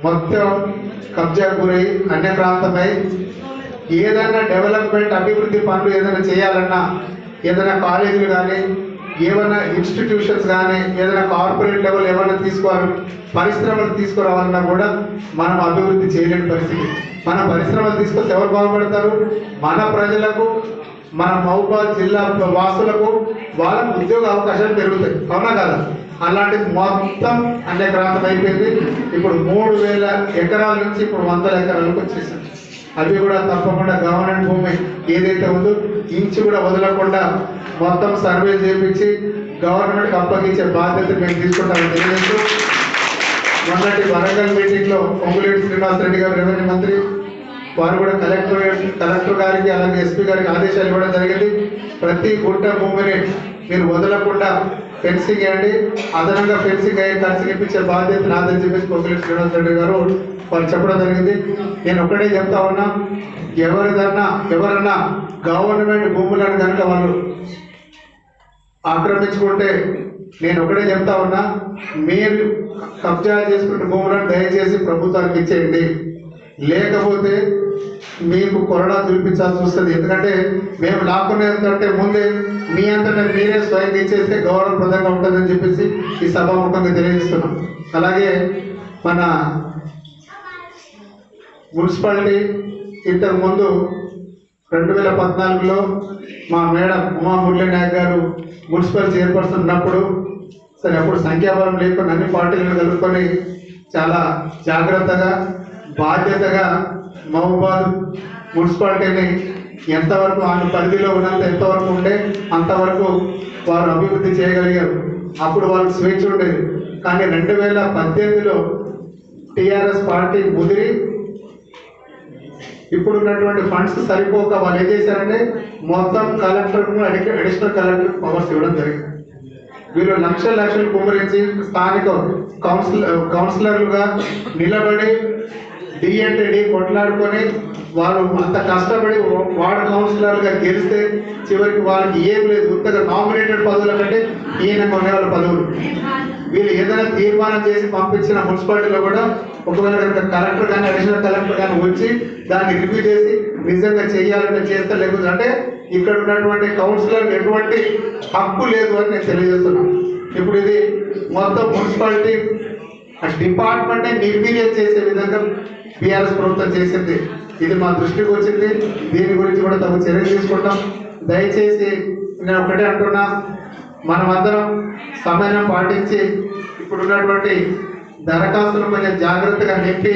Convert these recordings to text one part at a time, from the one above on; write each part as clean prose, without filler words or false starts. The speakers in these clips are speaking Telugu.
మొత్తం కబ్జా గురై అన్యక్రాంతమై ఏదైనా డెవలప్మెంట్ అభివృద్ధి పనులు ఏదైనా చేయాలన్నా, ఏదైనా కాలేజీలు కానీ, ఏమైనా ఇన్స్టిట్యూషన్స్ కానీ, ఏదైనా కార్పొరేట్ లెవెల్ ఏమైనా తీసుకోవాలి, పరిశ్రమలు తీసుకురావాలన్నా కూడా మనం అభివృద్ధి చేయలేని పరిస్థితి. మన పరిశ్రమలు తీసుకొస్తే ఎవరు బాగుపడతారు? మన ప్రజలకు, మన మహబూబాబాద్ జిల్లా వాసులకు, వాళ్ళకు ఉద్యోగ అవకాశాలు పెరుగుతాయి. అవునా కదా? అలాంటిది మొత్తం అన్యక్రాంతం అయిపోయింది. ఇప్పుడు 3000 ఎకరాల నుంచి ఇప్పుడు 100 ఎకరాలకు వచ్చేసింది. అవి కూడా తప్పకుండా గవర్నమెంట్ భూమి ఏదైతే ఉందో ఇంచు కూడా వదలకుండా మొత్తం సర్వే చేయించి గవర్నమెంట్కి అప్పగించే బాధ్యత మేము తీసుకుంటామని తెలియజేస్తూ, మొన్నటి వరంగల్ మీటింగ్లో పొంగులేటి శ్రీనివాసరెడ్డి గారు రెవెన్యూ మంత్రి వారు కూడా కలెక్టర్ గారికి అలాగే ఎస్పీ గారికి ఆదేశాలు ఇవ్వడం జరిగింది. ప్రతి గుంట భూమిని మీరు వదలకుండా ఫెన్సింగ్ వేయండి, అదనంగా ఫెన్సింగ్ అయ్యి ఖర్చు ఇప్పించే బాధ్యత నాదని చెప్పేసి పొంగులేటి శ్రీనివాసరెడ్డి గారు వారు చెప్పడం జరిగింది. నేను ఒకటే చెప్తా ఉన్నా, ఎవరన్నా గవర్నమెంట్ భూములను కనుక వాళ్ళు ఆక్రమించుకుంటే నేను ఒకటే చెప్తా ఉన్నా, మీరు కబ్జా చేసుకున్న భూములను దయచేసి ప్రభుత్వానికి ఇచ్చేయండి. లేకపోతే మీకు కొరడా చూపించాల్సి వస్తుంది. ఎందుకంటే మేము లాక్కునేందుకంటే ముందే మీ అంతటా మీరే స్వయం ఇచ్చేస్తే గౌరవప్రదంగా ఉంటుందని చెప్పేసి ఈ సభాముఖంగా తెలియజేస్తున్నాం. అలాగే మన మున్సిపాలిటీ ఇంతకుముందు 2014లో మా మేడం ఉమా మురళీ నాయక్ గారు మున్సిపల్ చైర్పర్సన్ ఉన్నప్పుడు, సరే అప్పుడు సంఖ్యాబలం లేకుండా అన్ని పార్టీలను కలుపుకొని చాలా జాగ్రత్తగా బాధ్యతగా మహబూబాబాద్ మున్సిపాలిటీని ఎంతవరకు ఆమె పరిధిలో ఉన్నంత ఎంతవరకు ఉంటే అంతవరకు వారు అభివృద్ధి చేయగలిగారు. అప్పుడు వాళ్ళకి స్వేచ్ఛ ఉండేది. కానీ 2018లో టీఆర్ఎస్ పార్టీ ముదిరి ఇప్పుడు ఉన్నటువంటి ఫండ్స్ సరిపోక వాళ్ళు ఏం చేశారంటే మొత్తం కలెక్టర్కు అడిషనల్ కలెక్టర్ పవర్స్ ఇవ్వడం జరిగింది. వీళ్ళు లక్షలు కుమ్మరించి స్థానిక కౌన్సిలర్లుగా నిలబడి డి కొట్లాడుకొని వాళ్ళు అంత కష్టపడి వార్డు కౌన్సిలర్గా గెలిస్తే చివరికి వాళ్ళకి ఏం లేదు, కొత్తగా నామినేటెడ్ పదవుల కంటే ఈయన కొనేవాళ్ళ పదవులు. వీళ్ళు ఏదైనా తీర్మానం చేసి పంపించిన మున్సిపాలిటీలో కూడా ఒకవేళ కలెక్టర్ కానీ అడిషనల్ కలెక్టర్ కానీ వచ్చి దాన్ని రివ్యూ చేసి నిజంగా చేయాలంటే చేస్తే, లేకపోతే అంటే ఇక్కడ ఉన్నటువంటి కౌన్సిలర్ ఎటువంటి హక్కు లేదు అని నేను తెలియజేస్తున్నాను. ఇప్పుడు ఇది మొత్తం మున్సిపాలిటీ డిపార్ట్మెంటే నిర్వీర్యం చేసే విధంగా బీఆర్ఎస్ ప్రభుత్వం చేసింది. ఇది మా దృష్టికి వచ్చింది. దీని గురించి కూడా తగు చర్యలు తీసుకుంటాం. దయచేసి నేను ఒకటే అంటున్నా, మనమందరం సమయం పాటించి ఇప్పుడున్నటువంటి దరఖాస్తులు కొంచెం జాగ్రత్తగా నింపి,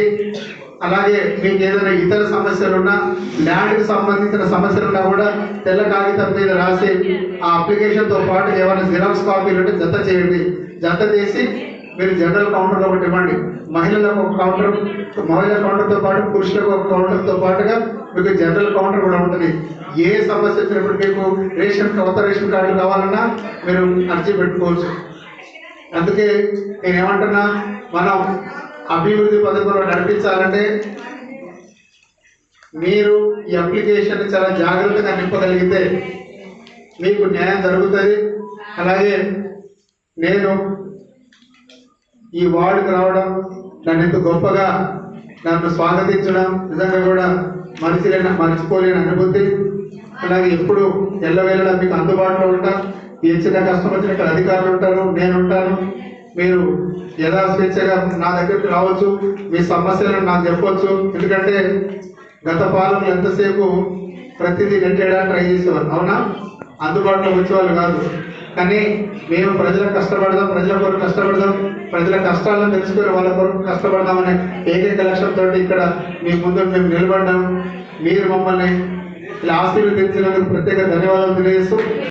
అలాగే మీకు ఏదైనా ఇతర సమస్యలున్నా, ల్యాండ్కి సంబంధించిన సమస్యలున్నా కూడా తెల్ల కాగితం మీద రాసి ఆ అప్లికేషన్తో పాటు ఏమైనా జిరాక్స్ కాపీలు ఉంటే జత చేయండి. జత చేసి మీరు జనరల్ కౌంటర్లో ఒకటి ఇవ్వండి. మహిళలకు ఒక కౌంటర్, మహిళల కౌంటర్తో పాటు పురుషులకు ఒక కౌంటర్తో పాటుగా మీకు జనరల్ కౌంటర్ కూడా ఉంటుంది. ఏ సమస్య వచ్చినప్పుడు మీకు కొత్త రేషన్ కార్డులు కావాలన్నా మీరు అర్జీ పెట్టుకోవచ్చు. అందుకే నేనేమంటున్నా, మనం అభివృద్ధి పథకంలో నడిపించాలంటే మీరు ఈ అప్లికేషన్ చాలా జాగ్రత్తగా నింపగలిగితే మీకు న్యాయం జరుగుతుంది. అలాగే నేను ఈ వార్డుకు రావడం, నన్ను ఇంత గొప్పగా నన్ను స్వాగతించడం నిజంగా కూడా మర్చిపోలేని అనుభూతి. అలాగే ఎప్పుడు ఎల్లవేళలా మీకు అందుబాటులో ఉంటా. ఏ చిన్న కష్టం వచ్చిన ఇక్కడ అధికారులు ఉంటారు, నేను ఉంటాను. మీరు యథాస్వేచ్ఛగా నా దగ్గరికి రావచ్చు, మీ సమస్యలను నాకు చెప్పవచ్చు. ఎందుకంటే గత పాలనలు ఎంతసేపు ప్రతిదీ నెట్టేయడానికి ట్రై చేసేవారు, అవునా? అందుబాటులో వచ్చేవాళ్ళు కాదు. కానీ మేము ప్రజలకు కష్టపడదాం, ప్రజల కొరకు కష్టపడదాం, ప్రజల కష్టాలను తెలుసుకొని వాళ్ళ కొరకు కష్టపడదామనే ఏకైక లక్ష్యంతో ఇక్కడ మీ ముందు మేము నిలబడ్డాము. మీరు మమ్మల్ని ఇలా ఆశీర్వదించినందుకు ప్రత్యేక ధన్యవాదాలు తెలియజేస్తూ